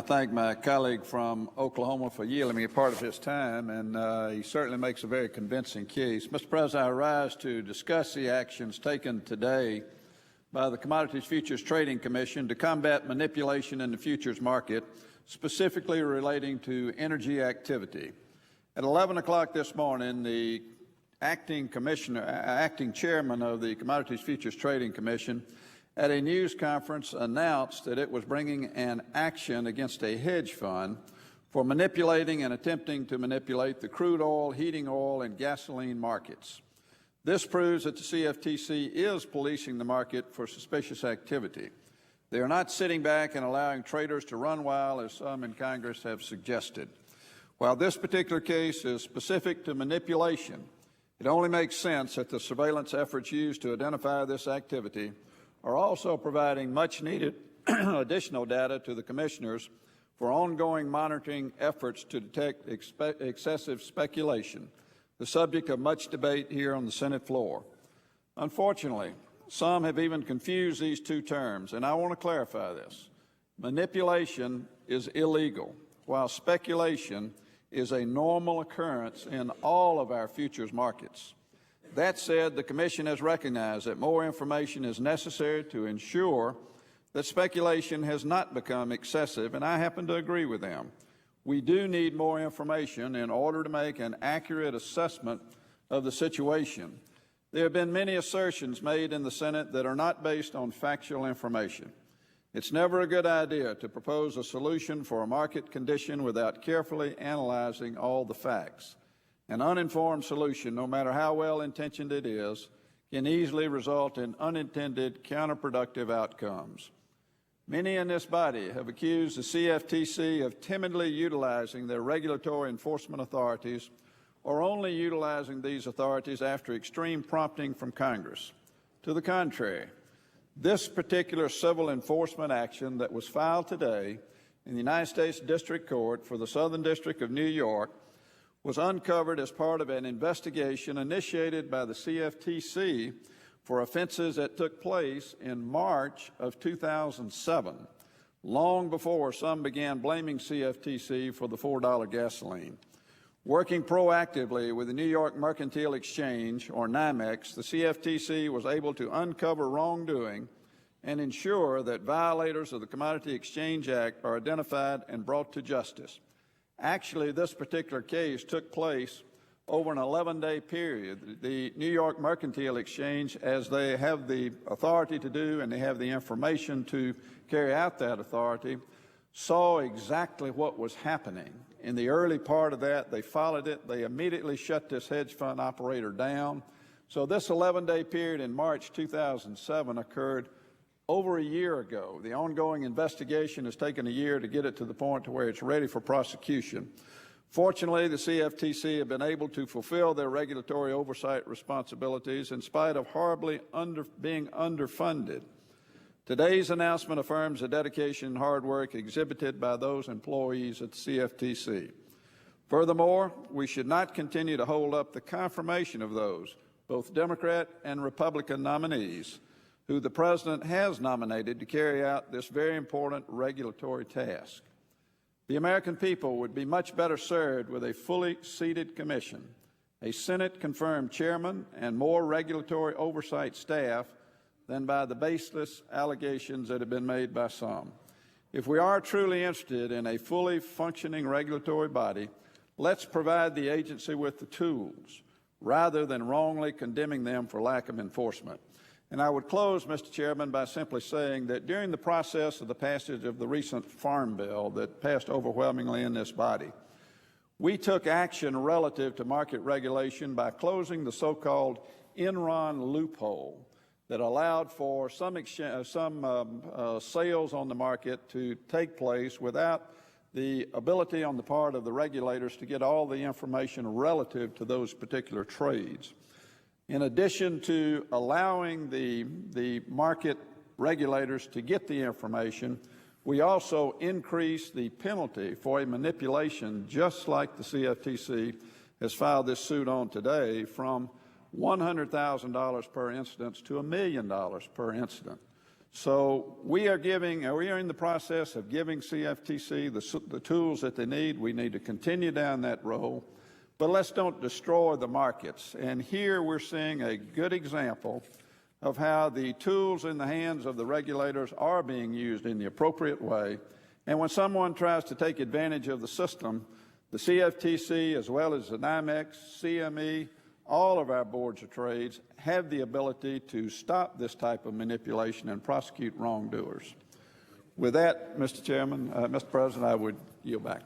Thank my colleague from Oklahoma for yielding me a part of his time, and he certainly makes a very convincing case. Mr. President, I rise to discuss the actions taken today by the Commodities Futures Trading Commission to combat manipulation in the futures market, specifically relating to energy activity. At 11 o'clock this morning, the acting chairman of the Commodities Futures Trading Commission at a news conference announced that it was bringing an action against a hedge fund for manipulating and attempting to manipulate the crude oil, heating oil, and gasoline markets. This proves that the CFTC is policing the market for suspicious activity. They are not sitting back and allowing traders to run wild, as some in Congress have suggested. While this particular case is specific to manipulation, it only makes sense that the surveillance efforts used to identify this activity are also providing much-needed additional data to the commissioners for ongoing monitoring efforts to detect excessive speculation, the subject of much debate here on the Senate floor. Unfortunately, some have even confused these two terms, and I want to clarify this. Manipulation is illegal, while speculation is a normal occurrence in all of our futures markets. That said, the Commission has recognized that more information is necessary to ensure that speculation has not become excessive, and I happen to agree with them. We do need more information in order to make an accurate assessment of the situation. There have been many assertions made in the Senate that are not based on factual information. It's never a good idea to propose a solution for a market condition without carefully analyzing all the facts. An uninformed solution, no matter how well-intentioned it is, can easily result in unintended counterproductive outcomes. Many in this body have accused the CFTC of timidly utilizing their regulatory enforcement authorities or only utilizing these authorities after extreme prompting from Congress. To the contrary, this particular civil enforcement action that was filed today in the United States District Court for the Southern District of New York was uncovered as part of an investigation initiated by the CFTC for offenses that took place in March of 2007, long before some began blaming CFTC for the $4 gasoline. Working proactively with the New York Mercantile Exchange, or NYMEX, the CFTC was able to uncover wrongdoing and ensure that violators of the Commodity Exchange Act are identified and brought to justice. Actually, this particular case took place over an 11-day period. The New York Mercantile Exchange, as they have the authority to do and they have the information to carry out that authority, saw exactly what was happening. In the early part of that, they followed it. They immediately shut this hedge fund operator down. So this 11-day period in March 2007 occurred over a year ago. The ongoing investigation has taken a year to get it to the point to where it's ready for prosecution. Fortunately, the CFTC have been able to fulfill their regulatory oversight responsibilities in spite of horribly being underfunded. Today's announcement affirms the dedication and hard work exhibited by those employees at the CFTC. Furthermore, we should not continue to hold up the confirmation of those, both Democrat and Republican nominees, who the President has nominated to carry out this very important regulatory task. The American people would be much better served with a fully seated commission, a Senate-confirmed chairman, and more regulatory oversight staff than by the baseless allegations that have been made by some. If we are truly interested in a fully functioning regulatory body, let's provide the agency with the tools, rather than wrongly condemning them for lack of enforcement. And I would close, Mr. Chairman, by simply saying that during the process of the passage of the recent Farm Bill that passed overwhelmingly in this body, we took action relative to market regulation by closing the so-called Enron loophole that allowed for some sales on the market to take place without the ability on the part of the regulators to get all the information relative to those particular trades. In addition to allowing the market regulators to get the information, we also increased the penalty for a manipulation, just like the CFTC has filed this suit on today, from $100,000 per incident to $1 million per incident. So we are in the process of giving CFTC the tools that they need. We need to continue down that road, but let's don't destroy the markets. And here we're seeing a good example of how the tools in the hands of the regulators are being used in the appropriate way. And when someone tries to take advantage of the system, the CFTC, as well as the NYMEX, CME, all of our boards of trades have the ability to stop this type of manipulation and prosecute wrongdoers. With that, Mr. Chairman, Mr. President, I would yield back.